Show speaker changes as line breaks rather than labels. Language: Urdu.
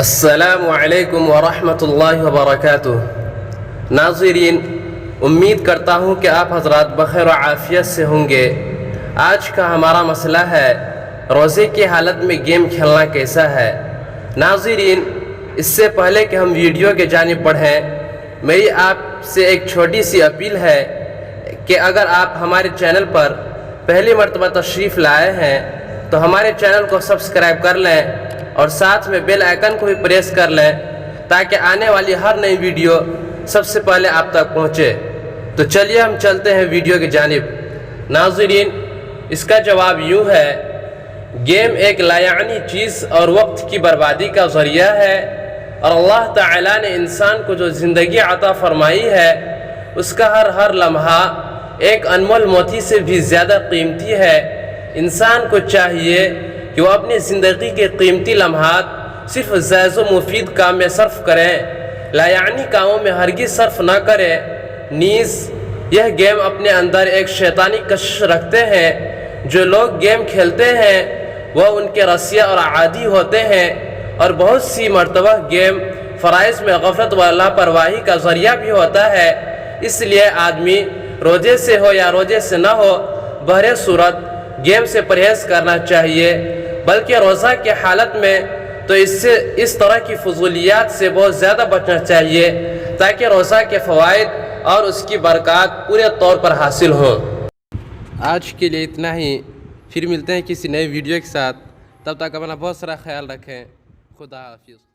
السلام علیکم ورحمۃ اللہ وبرکاتہ۔ ناظرین، امید کرتا ہوں کہ آپ حضرات بخیر و عافیت سے ہوں گے۔ آج کا ہمارا مسئلہ ہے روزے کی حالت میں گیم کھیلنا کیسا ہے۔ ناظرین، اس سے پہلے کہ ہم ویڈیو کے جانب بڑھیں، میری آپ سے ایک چھوٹی سی اپیل ہے کہ اگر آپ ہمارے چینل پر پہلی مرتبہ تشریف لائے ہیں تو ہمارے چینل کو سبسکرائب کر لیں اور ساتھ میں بیل آئیکن کو بھی پریس کر لیں تاکہ آنے والی ہر نئی ویڈیو سب سے پہلے آپ تک پہنچے۔ تو چلیے ہم چلتے ہیں ویڈیو کی جانب۔ ناظرین، اس کا جواب یوں ہے، گیم ایک لایعنی چیز اور وقت کی بربادی کا ذریعہ ہے، اور اللہ تعالیٰ نے انسان کو جو زندگی عطا فرمائی ہے اس کا ہر لمحہ ایک انمول موتی سے بھی زیادہ قیمتی ہے۔ انسان کو چاہیے کہ وہ اپنی زندگی کے قیمتی لمحات صرف جائز و مفید کام میں صرف کریں، لایعنی کاموں میں ہرگز صرف نہ کریں۔ نیز یہ گیم اپنے اندر ایک شیطانی کشش رکھتے ہیں۔ جو لوگ گیم کھیلتے ہیں وہ ان کے رسیا اور عادی ہوتے ہیں، اور بہت سی مرتبہ گیم فرائض میں غفلت و لاپرواہی کا ذریعہ بھی ہوتا ہے۔ اس لیے آدمی روزے سے ہو یا روزے سے نہ ہو، بہر صورت گیم سے پرہیز کرنا چاہیے، بلکہ روزہ کی حالت میں تو اس طرح کی فضولیات سے بہت زیادہ بچنا چاہیے تاکہ روزہ کے فوائد اور اس کی برکات پورے طور پر حاصل ہوں۔ آج کے لیے اتنا ہی، پھر ملتے ہیں کسی نئے ویڈیو کے ساتھ۔ تب تک اپنا بہت سارا خیال رکھیں۔ خدا حافظ۔